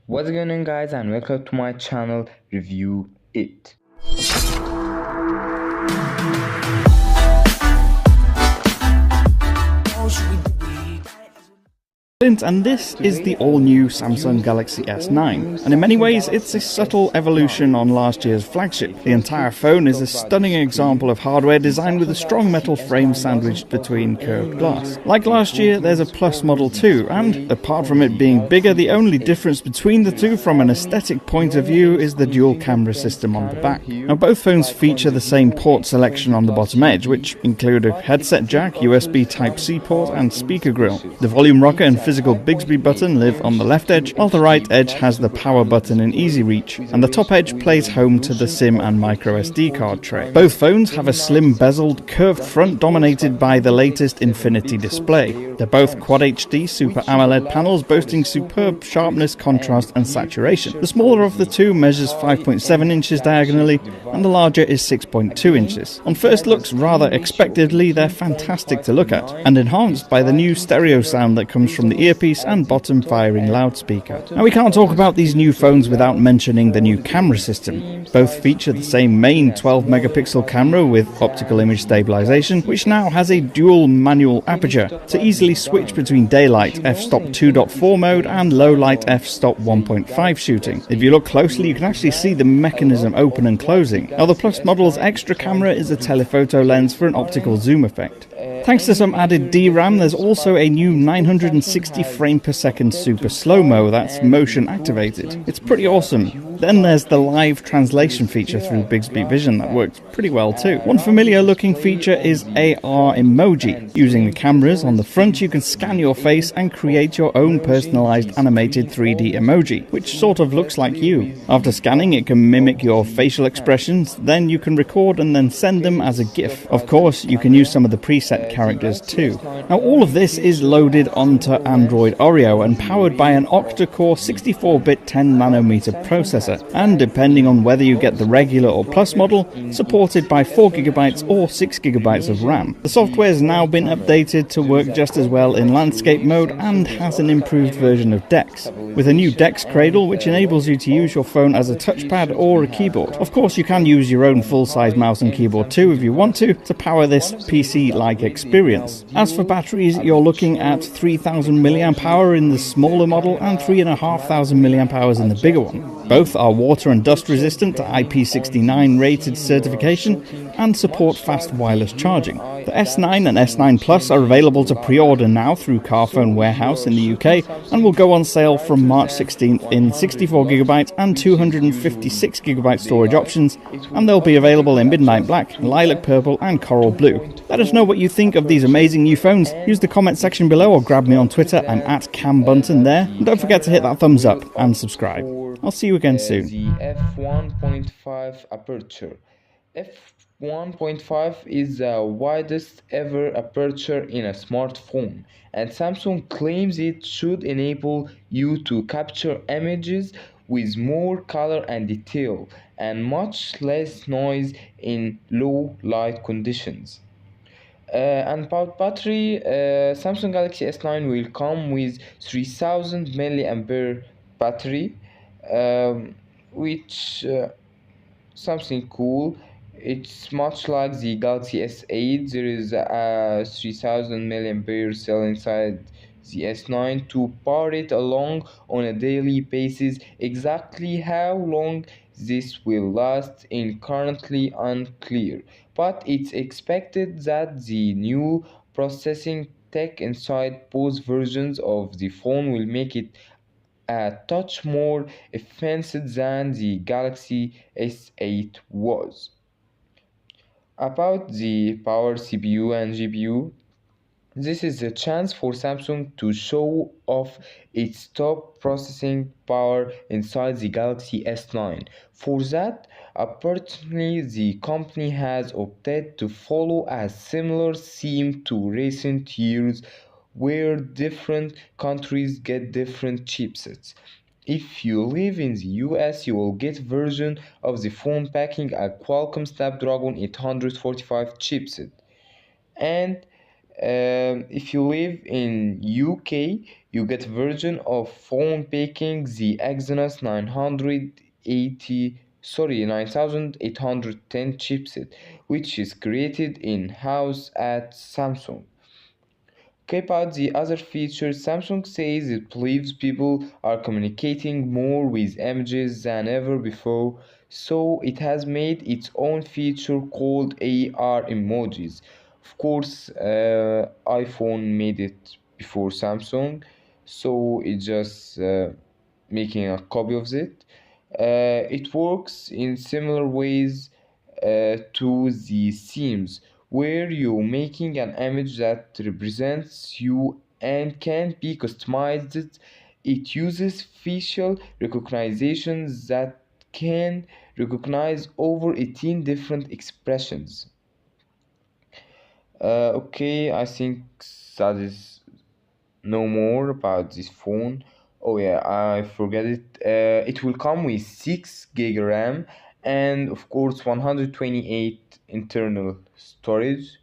What's going on, guys, and welcome to my channel Review It. And this is the all-new Samsung Galaxy S9, and in many ways it's a subtle evolution on last year's flagship. The entire phone is a stunning example of hardware designed with a strong metal frame sandwiched between curved glass. Like last year, there's a Plus model too, and apart from it being bigger, the only difference between the two from an aesthetic point of view is the dual camera system on the back. Now both phones feature the same port selection on the bottom edge, which include a headset jack, USB Type-C port and speaker grille. The volume rocker and physical Bixby button live on the left edge, while the right edge has the power button in easy reach, and the top edge plays home to the SIM and microSD card tray. Both phones have a slim bezeled, curved front dominated by the latest Infinity display. They're both Quad HD Super AMOLED panels boasting superb sharpness, contrast and saturation. The smaller of the two measures 5.7 inches diagonally, and the larger is 6.2 inches. On first looks, rather expectedly, they're fantastic to look at, and enhanced by the new stereo sound that comes from the earpiece and bottom firing loudspeaker. Now we can't talk about these new phones without mentioning the new camera system. Both feature the same main 12 megapixel camera with optical image stabilization, which now has a dual manual aperture to easily switch between daylight f-stop 2.4 mode and low light f-stop 1.5 shooting. If you look closely, you can actually see the mechanism open and closing. Now the Plus model's extra camera is a telephoto lens for an optical zoom effect. Thanks to some added DRAM, there's also a new 960 frame per second super slow-mo that's motion activated. It's pretty awesome. Then there's the live translation feature through Bixby Vision that works pretty well too. One familiar looking feature is AR emoji. Using the cameras on the front, you can scan your face and create your own personalized animated 3D emoji, which sort of looks like you. After scanning, it can mimic your facial expressions, then you can record and then send them as a GIF. Of course, you can use some of the preset characters too. Now all of this is loaded onto Android Oreo and powered by an octa-core 64-bit 10nm processor, and depending on whether you get the regular or Plus model, supported by 4GB or 6GB of RAM. The software has now been updated to work just as well in landscape mode and has an improved version of DeX, with a new DeX cradle which enables you to use your phone as a touchpad or a keyboard. Of course, you can use your own full-size mouse and keyboard too if you want to power this PC-like experience. As for batteries, you're looking at 3000 mAh in the smaller model and 3500 mAh in the bigger one. Both are water and dust resistant to IP69 rated certification and support fast wireless charging. The S9 and S9 Plus are available to pre-order now through Carphone Warehouse in the UK and will go on sale from March 16th in 64GB and 256GB storage options, and they'll be available in Midnight Black, Lilac Purple and Coral Blue. Let us know what you think of these amazing new phones. Use the comment section below or grab me on Twitter. I'm at CamBunton there. And don't forget to hit that thumbs up and subscribe. I'll see you again soon. The f1.5 aperture. F1.5 is the widest ever aperture in a smartphone, and Samsung claims it should enable you to capture images with more color and detail and much less noise in low light conditions. And about battery, Samsung Galaxy S9 will come with 3000 mAh battery, which something cool. It's much like the Galaxy S8. There is a 3000 mAh cell inside the S9 to power it along on a daily basis. Exactly how long this will last is currently unclear, but it's expected that the new processing tech inside both versions of the phone will make it a touch more offensive than the Galaxy S8 was. About the power CPU and GPU, this is a chance for Samsung to show off its top processing power inside the Galaxy S9. For that, apparently the company has opted to follow a similar theme to recent years, where different countries get different chipsets. If you live in the US, you will get version of the phone packing a Qualcomm Snapdragon 845 chipset, and If you live in UK, you get a version of phone picking the Exynos 9810 chipset, which is created in-house at Samsung. Okay, about the other features, Samsung says it believes people are communicating more with images than ever before, so it has made its own feature called AR emojis. Of course, iPhone made it before Samsung, so it just making a copy of it. It works in similar ways to the themes, where you're making an image that represents you and can be customized. It uses facial recognitions that can recognize over 18 different expressions. Okay, I think that is no more about this phone. Oh yeah, I forget it. It will come with 6 gig RAM and of course 128 internal storage.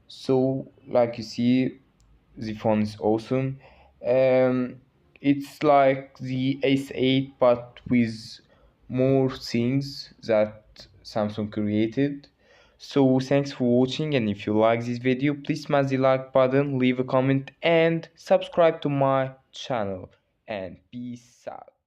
So like you see, the phone is awesome. Um, it's like the S8 but with more things that Samsung created. So thanks for watching, and if you like this video, please smash the like button, leave a comment and subscribe to my channel, and peace out.